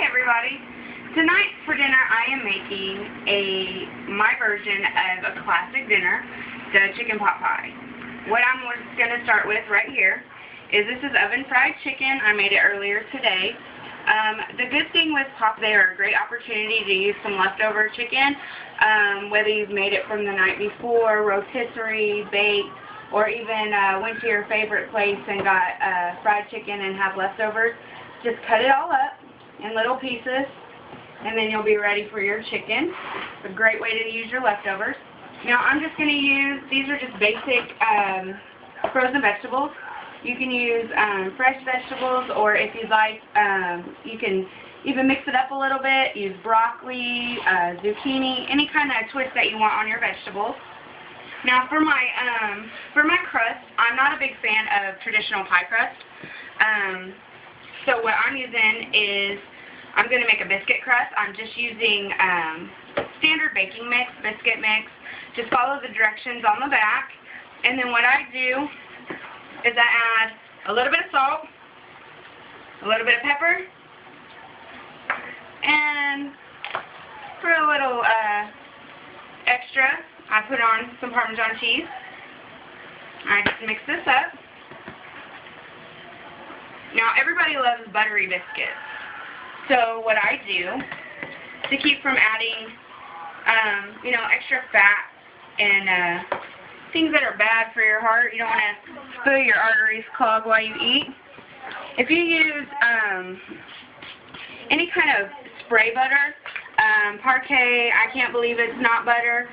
Hi everybody. Tonight for dinner I am making my version of a classic dinner, the chicken pot pie. What I'm going to start with right here is this is oven fried chicken. I made it earlier today. The good thing with pot, they are a great opportunity to use some leftover chicken, whether you've made it from the night before, rotisserie, baked, or even went to your favorite place and got fried chicken and have leftovers. Just cut it all up in little pieces, and then you'll be ready for your chicken. It's a great way to use your leftovers. Now I'm just going to use, these are just basic frozen vegetables. You can use fresh vegetables, or if you'd like, you can even mix it up a little bit. Use broccoli, zucchini, any kind of twist that you want on your vegetables. Now for my crust, I'm not a big fan of traditional pie crust. So what I'm using is, I'm going to make a biscuit crust. I'm just using standard baking mix, biscuit mix. Just follow the directions on the back. And then what I do is I add a little bit of salt, a little bit of pepper, and for a little extra, I put on some Parmesan cheese. I just mix this up. Now everybody loves buttery biscuits. So what I do to keep from adding, extra fat and things that are bad for your heart, you don't want to fill your arteries clog while you eat. If you use any kind of spray butter, Parquet, I can't believe it's not butter.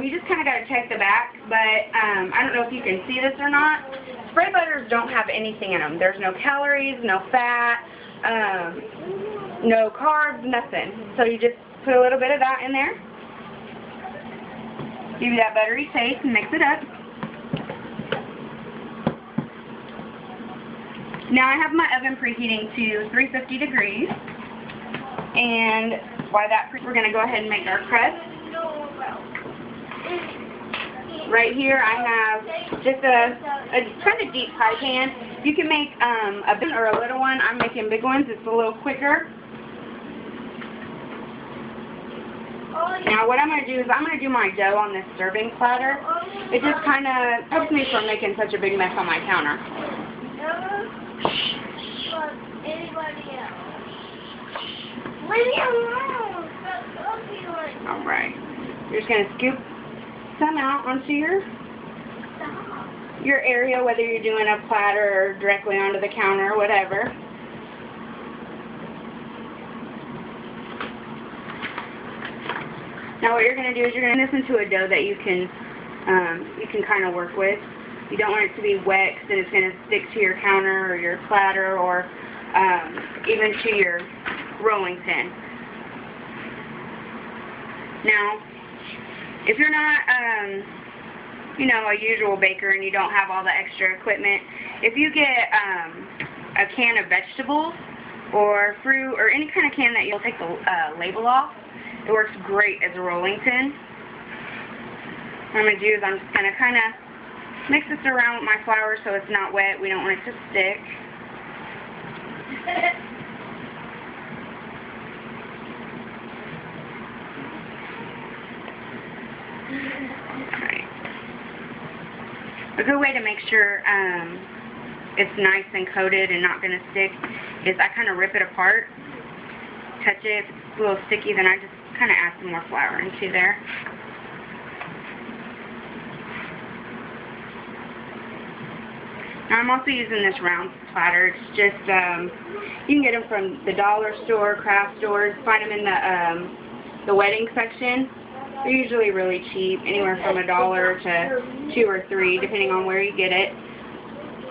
You just kind of got to check the back, but I don't know if you can see this or not. Spray butters don't have anything in them. There's no calories, no fat, no carbs, nothing. So you just put a little bit of that in there. Give you that buttery taste and mix it up. Now I have my oven preheating to 350 degrees. And while we're going to go ahead and make our crust. Right here I have just a kind of deep pie pan. You can make a big or a little one. I'm making big ones. It's a little quicker. Now what I'm going to do is I'm going to do my dough on this serving platter. It just kind of helps me from making such a big mess on my counter. Alright. You're just going to scoop some out onto your area, whether you're doing a platter or directly onto the counter or whatever. Now what you're going to do is you're going to turn this into a dough that you can kind of work with. You don't want it to be wet because then it's going to stick to your counter or your platter or even to your rolling pin. Now, if you're not, a usual baker and you don't have all the extra equipment, if you get a can of vegetables or fruit or any kind of can that you'll take the label off, it works great as a rolling pin. What I'm going to do is I'm just going to kind of mix this around with my flour so it's not wet. We don't want it to stick. Alright. A good way to make sure it's nice and coated and not going to stick is I kind of rip it apart, touch it. If it's a little sticky, then I just kind of add some more flour into there. Now I'm also using this round platter. It's just, you can get them from the dollar store, craft stores. Find them in the wedding section. They're usually really cheap, anywhere from $1 to $2 or $3, depending on where you get it.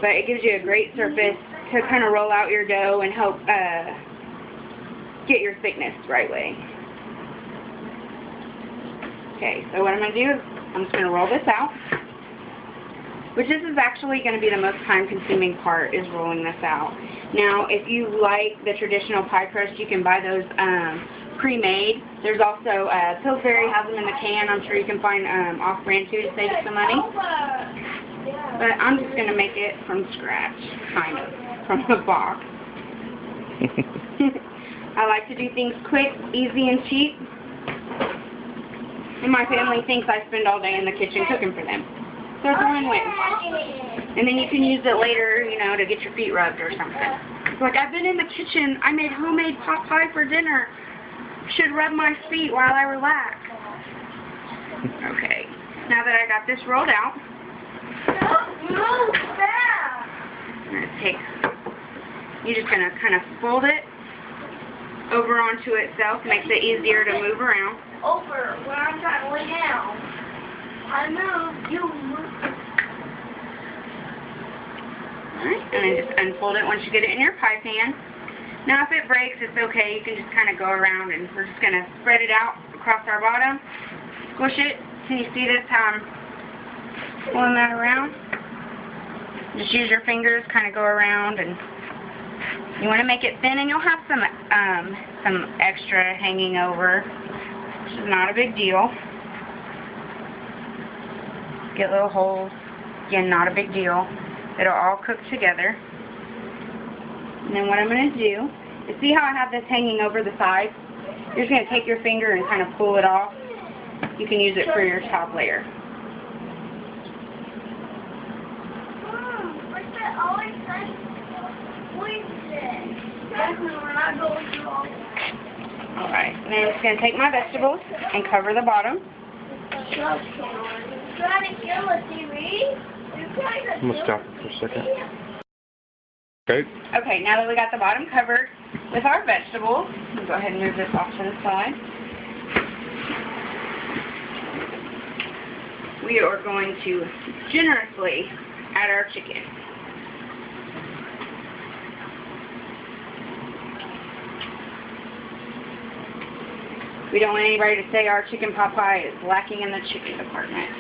But it gives you a great surface to kind of roll out your dough and help get your thickness the right way. Okay, so what I'm going to do is I'm just going to roll this out. Which this is actually going to be the most time-consuming part, is rolling this out. Now, if you like the traditional pie crust, you can buy those pre-made. There's also, Pillsbury has them in the can. I'm sure you can find off-brand too to save some money. But I'm just going to make it from scratch, kind of, from the box. I like to do things quick, easy, and cheap. And my family thinks I spend all day in the kitchen cooking for them. So it's a win-win. And then you can use it later, you know, to get your feet rubbed or something. Like, I've been in the kitchen. I made homemade pot pie for dinner. Should rub my feet while I relax. Okay. Now that I got this rolled out, I'm going to take, you're just going to kind of fold it over onto itself. Makes it easier to move around. Over where I'm trying to lay down. I move, you move. Alright, and then just unfold it once you get it in your pie pan. Now if it breaks, it's okay. You can just kind of go around, and we're just going to spread it out across our bottom. Squish it. Can you see this, how I'm pulling that around? Just use your fingers, kind of go around, and you want to make it thin, and you'll have some extra hanging over, which is not a big deal. Get little holes. Again, not a big deal. It'll all cook together. And then what I'm going to do is, see how I have this hanging over the side? You're just going to take your finger and kind of pull it off. You can use it for your top layer. What's that always say? Alright, and then I'm just going to take my vegetables and cover the bottom. I'm going to stop it for a second. Okay. Okay, now that we got the bottom covered with our vegetables, we'll go ahead and move this off to the side. We are going to generously add our chicken. We don't want anybody to say our chicken pot pie is lacking in the chicken department.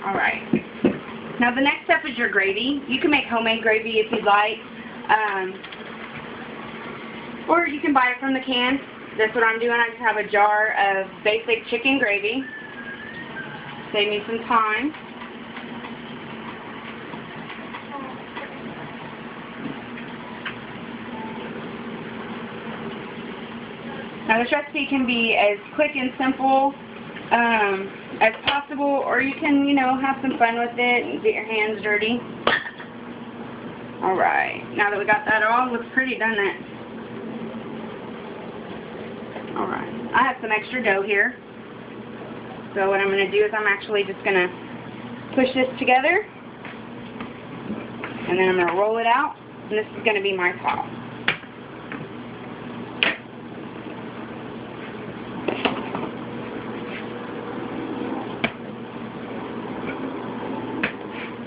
Alright. Now the next step is your gravy. You can make homemade gravy if you'd like. Or you can buy it from the can. That's what I'm doing. I just have a jar of basic chicken gravy. Save me some time. Now this recipe can be as quick and simple as possible, or you can, you know, have some fun with it and get your hands dirty. Alright, now that we got that all, looks pretty, doesn't it? Alright, I have some extra dough here. So what I'm going to do is I'm actually just going to push this together, and then I'm going to roll it out, and this is going to be my top.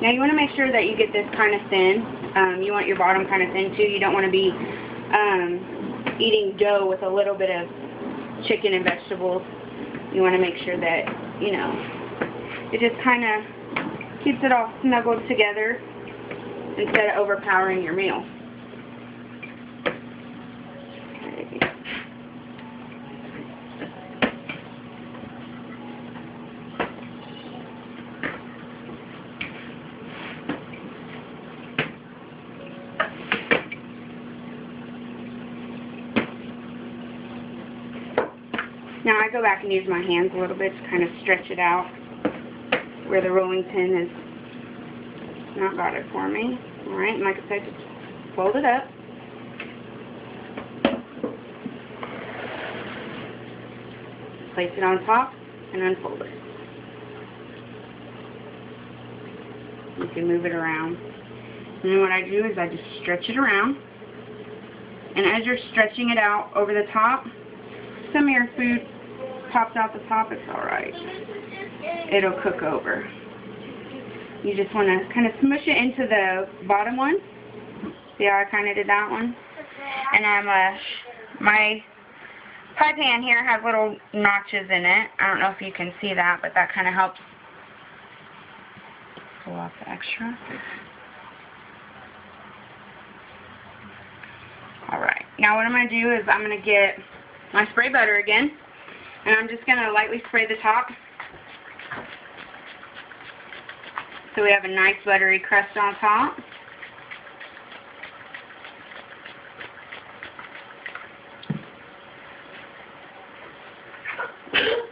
Now you want to make sure that you get this kind of thin. You want your bottom kind of thin too. You don't want to be eating dough with a little bit of chicken and vegetables. You want to make sure that, you know, it just kind of keeps it all snuggled together instead of overpowering your meal. Now I go back and use my hands a little bit to kind of stretch it out where the rolling pin has not got it for me. Alright, and like I said, just fold it up. Place it on top and unfold it. You can move it around. And then what I do is I just stretch it around. And as you're stretching it out over the top, some of your food pops out the top, it's alright. It'll cook over. You just want to kind of smush it into the bottom one. See how I kind of did that one? And my pie pan here has little notches in it. I don't know if you can see that, but that kind of helps pull off the extra. Alright, now what I'm going to do is I'm going to get my spray butter again, and I'm just going to lightly spray the top. So we have a nice buttery crust on top.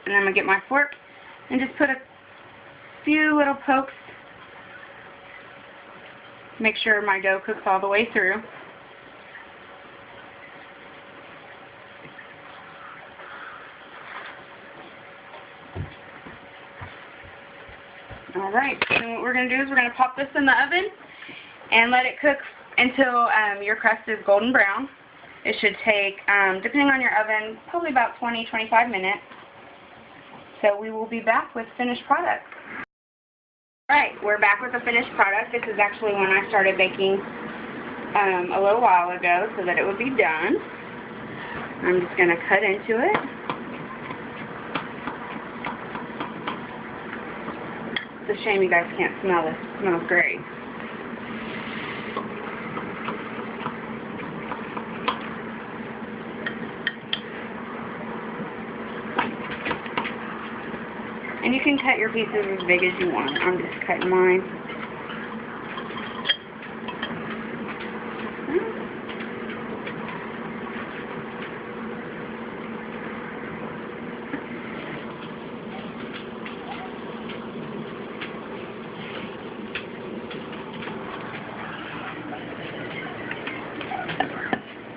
And I'm going to get my fork and just put a few little pokes. Make sure my dough cooks all the way through. Alright, so what we're going to do is we're going to pop this in the oven and let it cook until your crust is golden brown. It should take, depending on your oven, probably about 20-25 minutes. So we will be back with finished product. Alright, we're back with the finished product. This is actually when I started baking a little while ago so that it would be done. I'm just going to cut into it. It's a shame you guys can't smell this. It smells great. And you can cut your pieces as big as you want. I'm just cutting mine.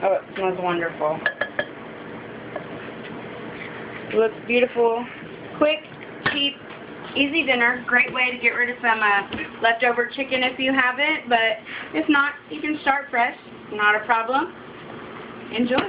Oh, it smells wonderful. It looks beautiful. Quick, cheap, easy dinner. Great way to get rid of some leftover chicken if you have it, but if not, you can start fresh. Not a problem. Enjoy.